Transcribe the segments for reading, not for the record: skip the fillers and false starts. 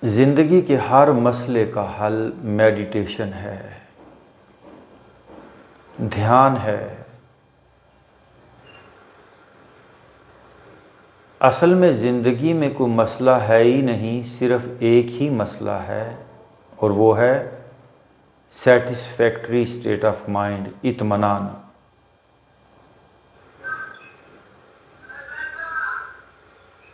जिंदगी के हर मसले का हल मेडिटेशन है, ध्यान है। असल में ज़िंदगी में कोई मसला है ही नहीं, सिर्फ एक ही मसला है और वो है सेटिस्फैक्टरी स्टेट ऑफ माइंड, इत्मीनान।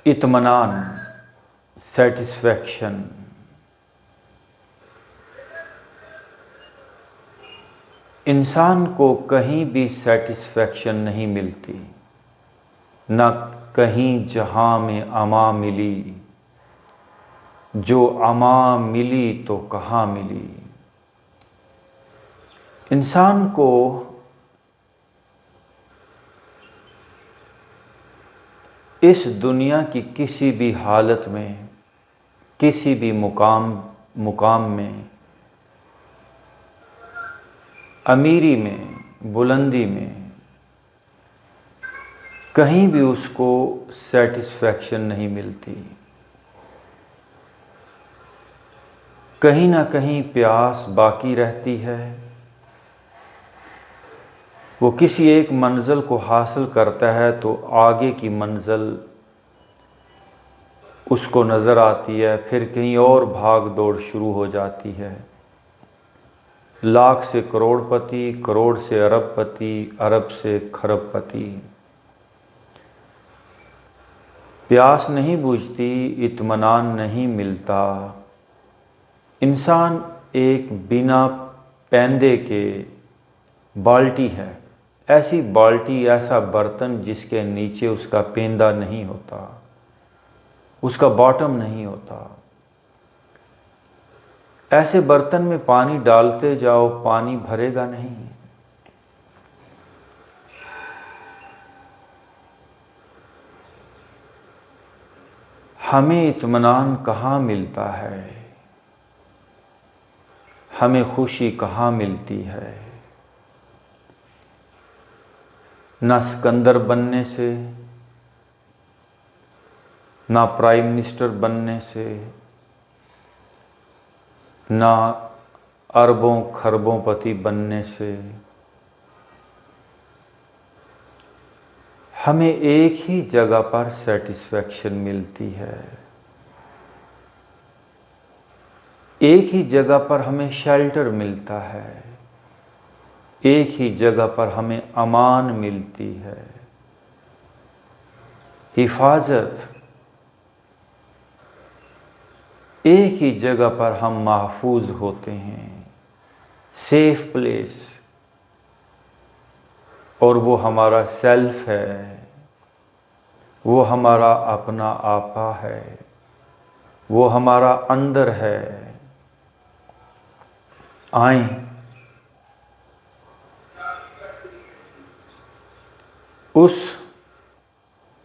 इत्मीनान, सेटिस्फैक्शन। इंसान को कहीं भी सेटिस्फैक्शन नहीं मिलती, न कहीं जहां में अमा मिली। जो अमा मिली तो कहाँ मिली। इंसान को इस दुनिया की किसी भी हालत में, किसी भी मुकाम में, अमीरी में, बुलंदी में, कहीं भी उसको सेटिस्फैक्शन नहीं मिलती। कहीं ना कहीं प्यास बाकी रहती है। वो किसी एक मंजिल को हासिल करता है तो आगे की मंजिल उसको नज़र आती है, फिर कहीं और भाग दौड़ शुरू हो जाती है। लाख से करोड़पति, करोड़ से अरबपति, अरब से खरबपति। प्यास नहीं बुझती, इत्मीनान नहीं मिलता। इंसान एक बिना पैंदे के बाल्टी है, ऐसी बाल्टी, ऐसा बर्तन जिसके नीचे उसका पेंदा नहीं होता, उसका बॉटम नहीं होता। ऐसे बर्तन में पानी डालते जाओ, पानी भरेगा नहीं। हमें इत्मीनान कहाँ मिलता है, हमें खुशी कहाँ मिलती है। ना सिकंदर बनने से, ना प्राइम मिनिस्टर बनने से, ना अरबों खरबों पति बनने से। हमें एक ही जगह पर सेटिस्फैक्शन मिलती है। एक ही जगह पर हमें शेल्टर मिलता है, एक ही जगह पर हमें अमान मिलती है, हिफाजत। एक ही जगह पर हम महफूज होते हैं, सेफ प्लेस। और वो हमारा सेल्फ है, वो हमारा अपना आपा है, वो हमारा अंदर है। आए उस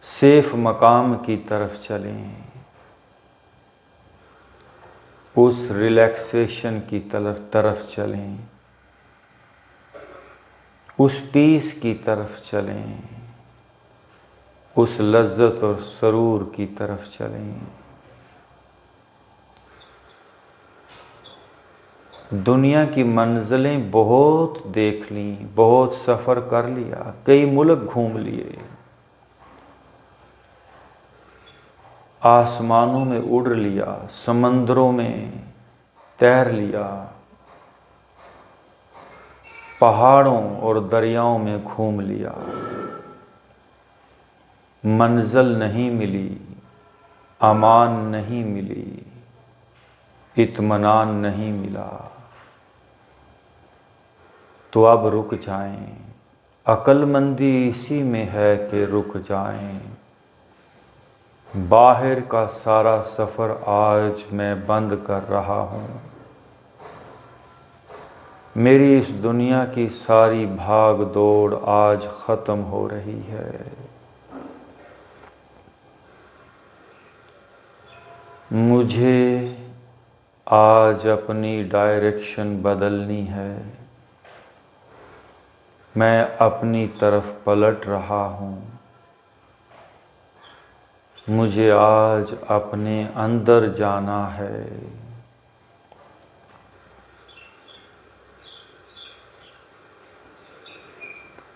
सेफ मकाम की तरफ चलें, उस रिलैक्सेशन की तरफ चलें, उस पीस की तरफ चलें, उस लज्जत और सरूर की तरफ चलें। दुनिया की मंजिलें बहुत देख ली, बहुत सफ़र कर लिया, कई मुल्क घूम लिए, आसमानों में उड़ लिया, समंदरों में तैर लिया, पहाड़ों और दरियाओं में घूम लिया। मंजिल नहीं मिली, अमान नहीं मिली, इत्मीनान नहीं मिला। तो अब रुक जाएं। अक्लमंदी इसी में है कि रुक जाएं। बाहर का सारा सफ़र आज मैं बंद कर रहा हूँ। मेरी इस दुनिया की सारी भाग दौड़ आज ख़त्म हो रही है। मुझे आज अपनी डायरेक्शन बदलनी है। मैं अपनी तरफ पलट रहा हूँ। मुझे आज अपने अंदर जाना है।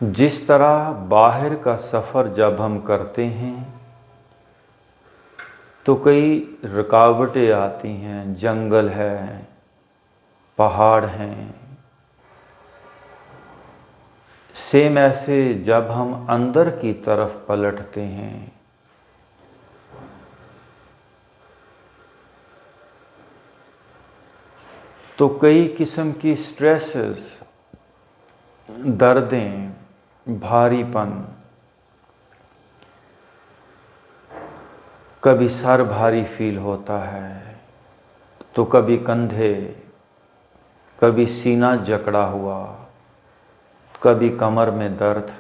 जिस तरह बाहर का सफ़र जब हम करते हैं तो कई रुकावटें आती हैं, जंगल है, पहाड़ हैं। सेम ऐसे जब हम अंदर की तरफ पलटते हैं तो कई किस्म की स्ट्रेसेस, दर्दें, भारीपन, कभी सर भारी फील होता है तो कभी कंधे, कभी सीना जकड़ा हुआ, कभी कमर में दर्द।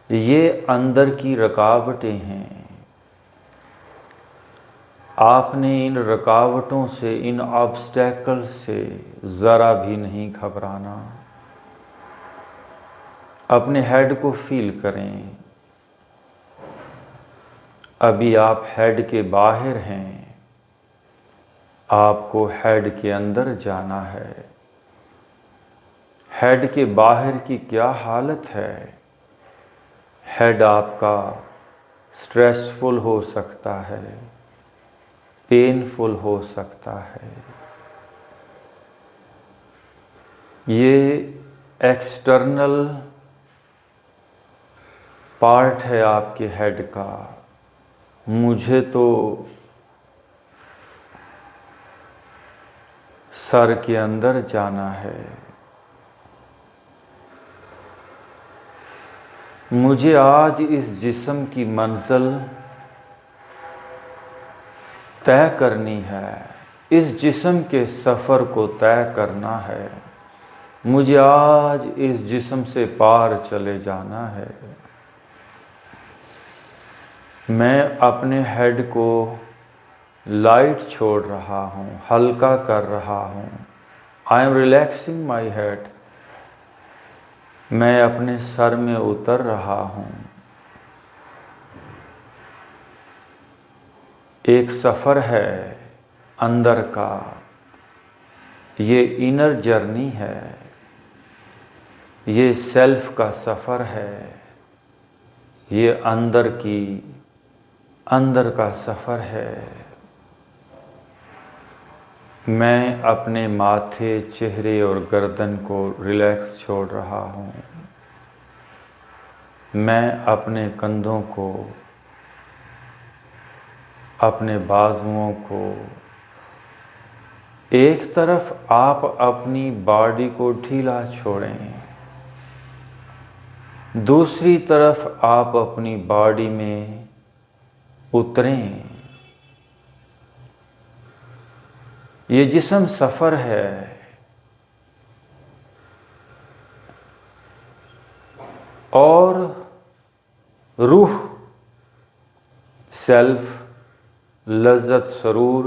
ये अंदर की रुकावटें हैं। आपने इन रुकावटों से, इन ऑब्स्टेकल से ज़रा भी नहीं घबराना। अपने हेड को फील करें। अभी आप हेड के बाहर हैं, आपको हेड के अंदर जाना है। हेड के बाहर की क्या हालत है? हेड आपका स्ट्रेसफुल हो सकता है, पेनफुल हो सकता है। ये एक्सटर्नल पार्ट है आपके हेड का। मुझे तो सर के अंदर जाना है। मुझे आज इस जिस्म की मंजिल तय करनी है। इस जिस्म के सफ़र को तय करना है। मुझे आज इस जिस्म से पार चले जाना है। मैं अपने हेड को लाइट छोड़ रहा हूँ, हल्का कर रहा हूँ। I am relaxing my head. मैं अपने सर में उतर रहा हूँ। एक सफ़र है अंदर का। ये इनर जर्नी है। ये सेल्फ का सफ़र है। ये अंदर का सफ़र है। मैं अपने माथे, चेहरे और गर्दन को रिलैक्स छोड़ रहा हूँ। मैं अपने कंधों को, अपने बाजुओं को, एक तरफ आप अपनी बॉडी को ढीला छोड़ें, दूसरी तरफ आप अपनी बॉडी में उतरें। ये जिस्म सफ़र है और रूह, सेल्फ, लज्जत, सरूर,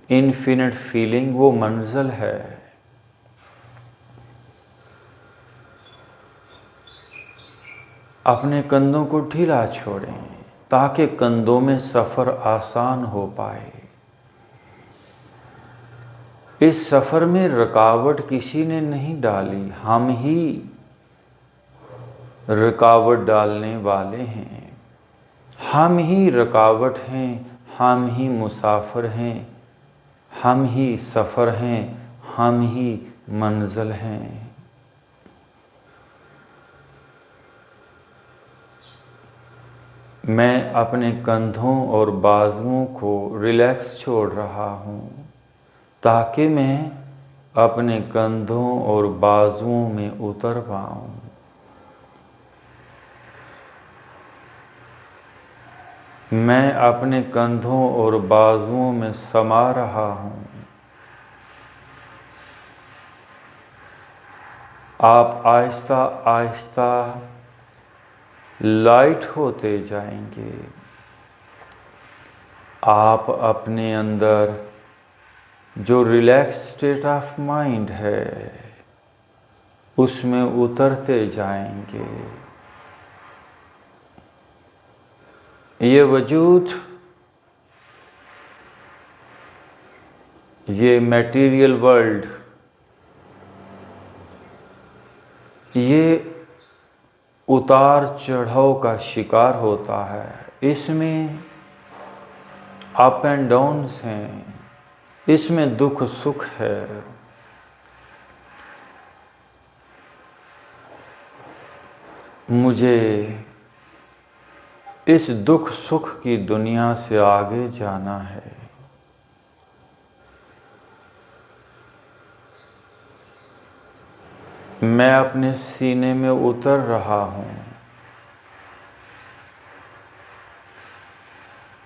इन्फिनिट फीलिंग वो मंजिल है। अपने कंधों को ढीला छोड़ें ताकि कंधों में सफ़र आसान हो पाए। इस सफ़र में रुकावट किसी ने नहीं डाली, हम ही रुकावट डालने वाले हैं। हम ही रुकावट हैं, हम ही मुसाफिर हैं, हम ही सफ़र हैं, हम ही मंजिल हैं। मैं अपने कंधों और बाजुओं को रिलैक्स छोड़ रहा हूँ ताकि मैं अपने कंधों और बाजुओं में उतर पाऊँ। मैं अपने कंधों और बाजुओं में समा रहा हूँ। आप आहिस्ता आहिस्ता लाइट होते जाएंगे। आप अपने अंदर जो रिलैक्स स्टेट ऑफ माइंड है उसमें उतरते जाएंगे। ये वजूद, ये मटेरियल वर्ल्ड, ये उतार चढ़ाव का शिकार होता है। इसमें अप एंड डाउन्स हैं, इसमें दुख सुख है। मुझे इस दुख सुख की दुनिया से आगे जाना है। मैं अपने सीने में उतर रहा हूं।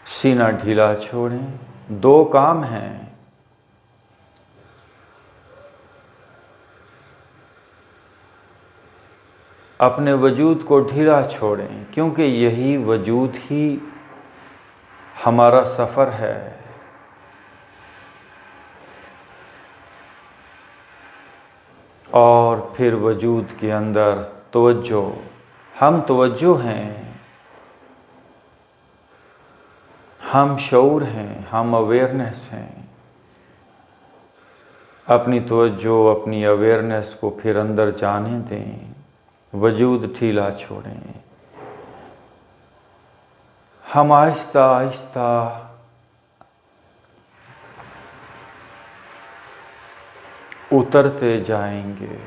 सीना ढीला छोड़ें। दो काम हैं। अपने वजूद को ढीला छोड़ें, क्योंकि यही वजूद ही हमारा सफ़र है। और फिर वजूद के अंदर तवज्जो, हम तवज्जो हैं, हम शऊर हैं, हम अवेयरनेस हैं। अपनी तवज्जो, अपनी अवेयरनेस को फिर अंदर जाने दें। वजूद ढीला छोड़ें। हम आहिस्ता आहिस्ता उतरते जाएंगे।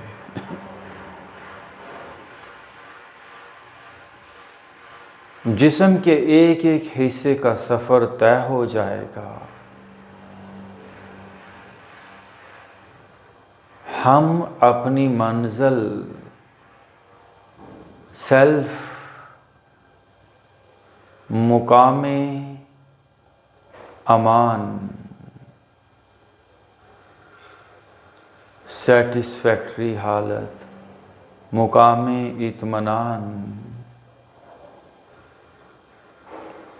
जिस्म के एक एक हिस्से का सफ़र तय हो जाएगा। हम अपनी मंजिल सेल्फ मुकामे अमान, सेटिस्फैक्ट्री हालत, मुकामे इत्मीनान,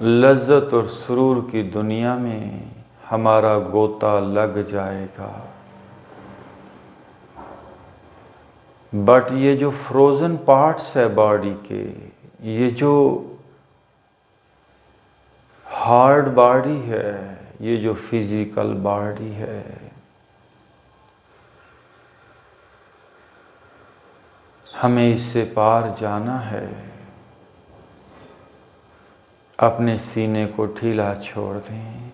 लज्जत और सुरूर की दुनिया में हमारा गोता लग जाएगा। बट ये जो फ्रोज़न पार्ट्स है बॉडी के, ये जो हार्ड बॉडी है, ये जो फिजिकल बॉडी है, हमें इससे पार जाना है। अपने सीने को ढीला छोड़ दें।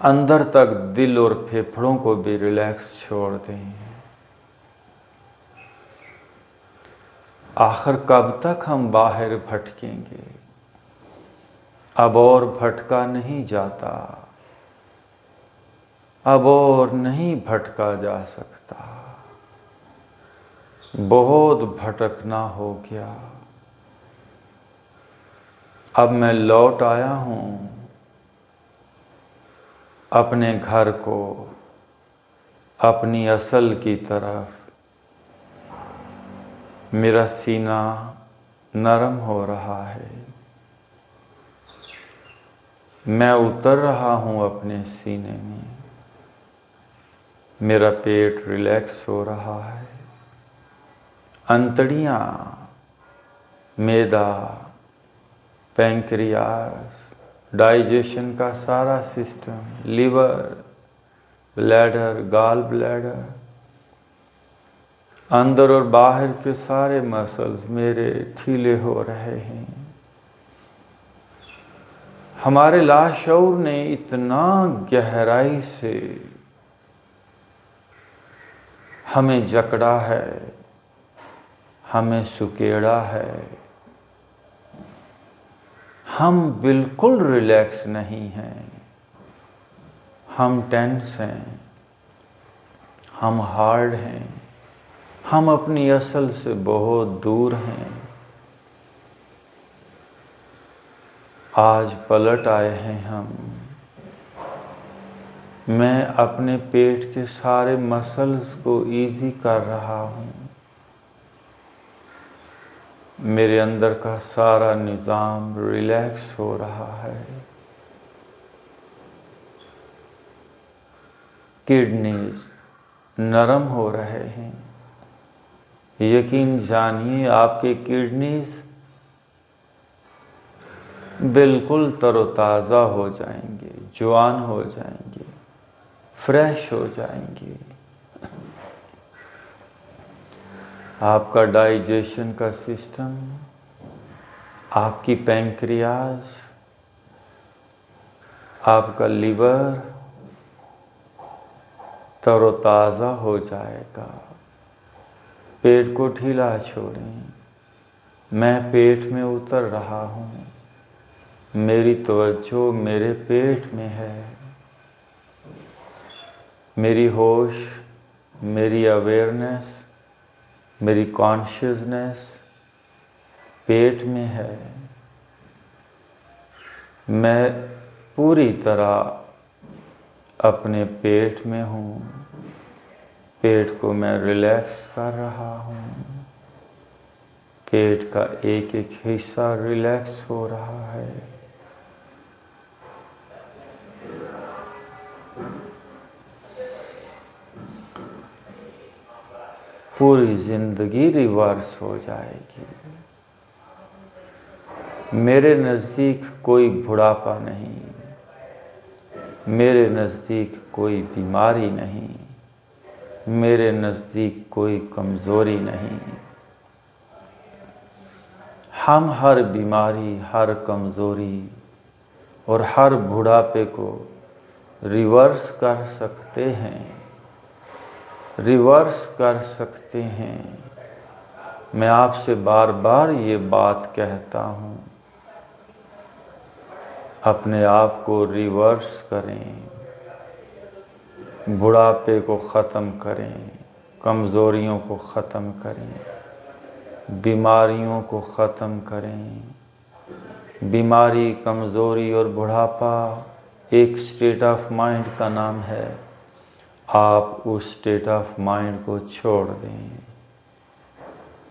अंदर तक दिल और फेफड़ों को भी रिलैक्स छोड़ दें। आखिर कब तक हम बाहर भटकेंगे? अब और भटका नहीं जाता, अब और नहीं भटका जा सकता। बहुत भटकना हो गया। अब मैं लौट आया हूँ अपने घर को, अपनी असल की तरफ। मेरा सीना नरम हो रहा है। मैं उतर रहा हूँ अपने सीने में। मेरा पेट रिलैक्स हो रहा है। अंतड़ियाँ, मैदा, पैंक्रियास, डाइजेशन का सारा system, liver, bladder, gall bladder, अंदर और बाहर के सारे मसल्स मेरे ढीले हो रहे हैं। हमारे लाशऊर ने इतना गहराई से हमें जकड़ा है, हमें सुकेड़ा है। हम बिल्कुल रिलैक्स नहीं हैं। हम टेंस हैं, हम हार्ड हैं, हम अपनी असल से बहुत दूर हैं। आज पलट आए हैं हम। मैं अपने पेट के सारे मसल्स को इजी कर रहा हूँ। मेरे अंदर का सारा निज़ाम रिलैक्स हो रहा है। किडनीज नरम हो रहे हैं। यकीन जानिए आपके किडनीज बिल्कुल तरोताज़ा हो जाएंगे, जवान हो जाएंगे, फ्रेश हो जाएंगे। आपका डाइजेशन का सिस्टम, आपकी पैंक्रियाज, आपका लिवर तरोताज़ा हो जाएगा। पेट को ढीला छोड़ें। मैं पेट में उतर रहा हूँ, मेरी तवज्जो मेरे पेट में है। मेरी होश, मेरी अवेयरनेस, मेरी कॉन्शियसनेस पेट में है। मैं पूरी तरह अपने पेट में हूँ। पेट को मैं रिलैक्स कर रहा हूँ। पेट का एक एक हिस्सा रिलैक्स हो रहा है। पूरी जिंदगी रिवर्स हो जाएगी। मेरे नज़दीक कोई बुढ़ापा नहीं, मेरे नज़दीक कोई बीमारी नहीं, मेरे नज़दीक कोई कमज़ोरी नहीं। हम हर बीमारी, हर कमज़ोरी और हर बुढ़ापे को रिवर्स कर सकते हैं, रिवर्स कर सकते हैं। मैं आपसे बार बार ये बात कहता हूँ, अपने आप को रिवर्स करें, बुढ़ापे को ख़त्म करें, कमज़ोरियों को ख़त्म करें, बीमारियों को ख़त्म करें। बीमारी, कमज़ोरी और बुढ़ापा एक स्टेट ऑफ माइंड का नाम है। आप उस स्टेट ऑफ माइंड को छोड़ दें।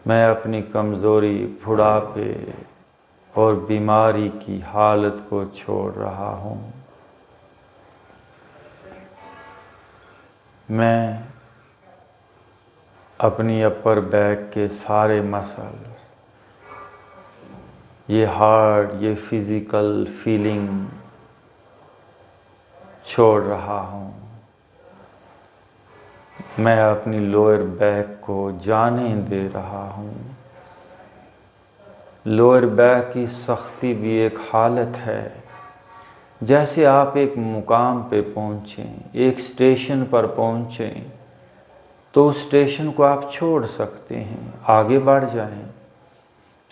मैं अपनी कमज़ोरी, बुढ़ापे और बीमारी की हालत को छोड़ रहा हूँ। मैं अपनी अपर बैक के सारे मसल, ये हार्ट, ये फिज़िकल फीलिंग छोड़ रहा हूँ। मैं अपनी लोअर बैक को जाने दे रहा हूँ। लोअर बैक की सख्ती भी एक हालत है। जैसे आप एक मुकाम पे पहुँचें, एक स्टेशन पर पहुँचें, तो उस स्टेशन को आप छोड़ सकते हैं, आगे बढ़ जाएं।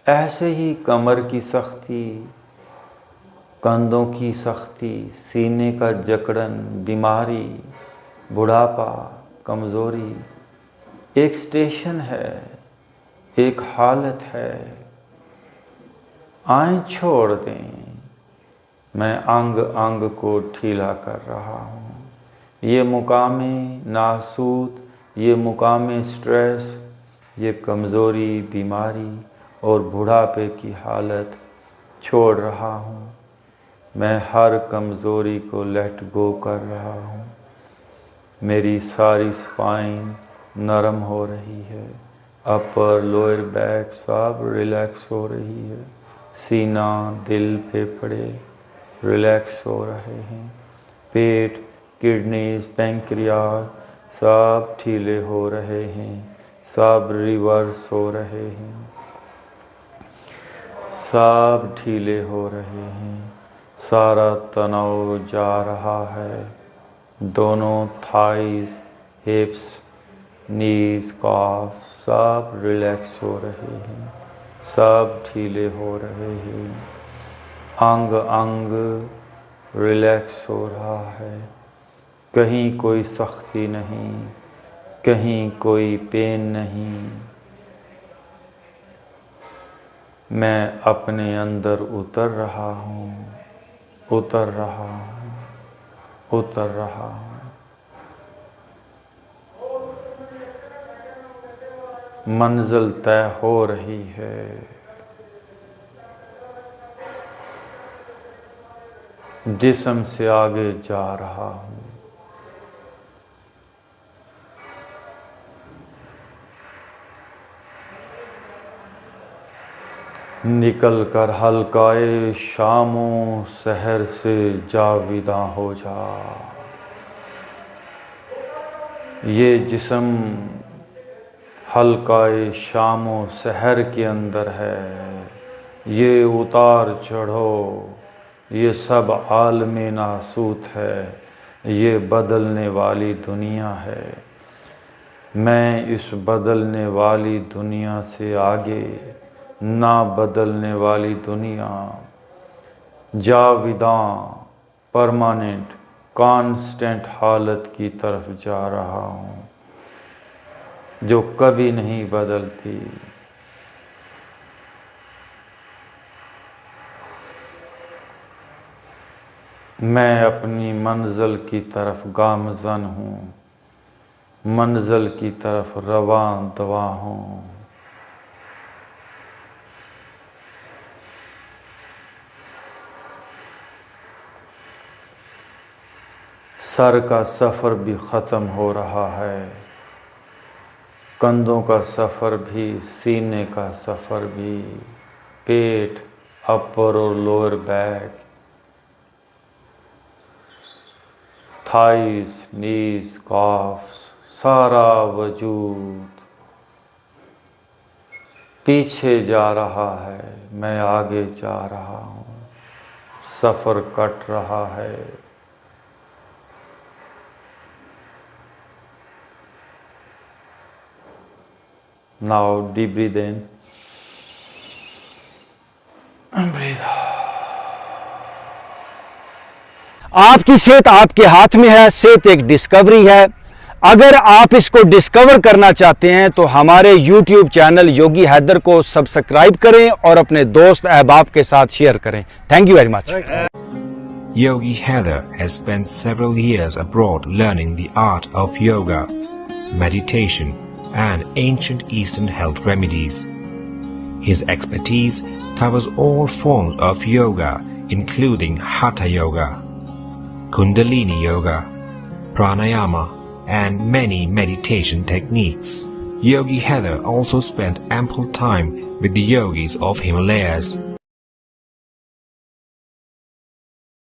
ऐसे ही कमर की सख्ती, कंधों की सख्ती, सीने का जकड़न, बीमारी, बुढ़ापा, कमज़ोरी एक स्टेशन है, एक हालत है। आएं छोड़ दें। मैं अंग अंग को ढीला कर रहा हूँ। ये मुकामे नासूत, ये मुकामे स्ट्रेस, ये कमज़ोरी, बीमारी और बुढ़ापे की हालत छोड़ रहा हूँ। मैं हर कमज़ोरी को लेट गो कर रहा हूँ। मेरी सारी स्पाइन नरम हो रही है। अपर लोअर बैक सब रिलैक्स हो रही है। सीना, दिल, फेफड़े रिलैक्स हो रहे हैं। पेट, किडनीज, पैंक्रियाज सब ढीले हो रहे हैं, सब रिवर्स हो रहे हैं, सब ढीले हो रहे हैं। सारा तनाव जा रहा है। दोनों थाइस, हिप्स, नीज, कॉफ सब रिलैक्स हो रहे हैं, सब ढीले हो रहे हैं। अंग अंग रिलैक्स हो रहा है। कहीं कोई सख्ती नहीं, कहीं कोई पेन नहीं। मैं अपने अंदर उतर रहा हूँ, उतर रहा हूँ, उतर रहा हूँ। मंजिल तय हो रही है। जिस्म से आगे जा रहा हूँ। निकल कर हल्काए शामों सहर से जाविदा हो जा। ये जिस्म हल्काए शामों सहर के अंदर है, ये उतार चढ़ो ये सब आलमे नासूत है, ये बदलने वाली दुनिया है। मैं इस बदलने वाली दुनिया से आगे ना बदलने वाली दुनिया, जाविदा परमानेंट कांस्टेंट हालत की तरफ जा रहा हूँ, जो कभी नहीं बदलती। मैं अपनी मंजिल की तरफ गामज़न हूँ, मंजिल की तरफ रवां दवा हूँ। सर का सफ़र भी ख़त्म हो रहा है, कंधों का सफ़र भी, सीने का सफ़र भी, पेट, अपर और लोअर बैक, थाइस, नीज, काफ्स, सारा वजूद पीछे जा रहा है, मैं आगे जा रहा हूँ, सफ़र कट रहा है। Now deep breathe in and breathe out. आपकी सेहत आपके हाथ में है। सेहत एक डिस्कवरी है। अगर आप इसको डिस्कवर करना चाहते हैं तो हमारे YouTube चैनल योगी हैदर को सब्सक्राइब करें और अपने दोस्त अहबाब के साथ शेयर करें। Thank you very much. Yogi Heather has spent several years abroad learning the art of yoga, meditation, and ancient Eastern health remedies. His expertise covers all forms of yoga, including Hatha Yoga, Kundalini Yoga, Pranayama, and many meditation techniques. Yogi Heather also spent ample time with the yogis of Himalayas.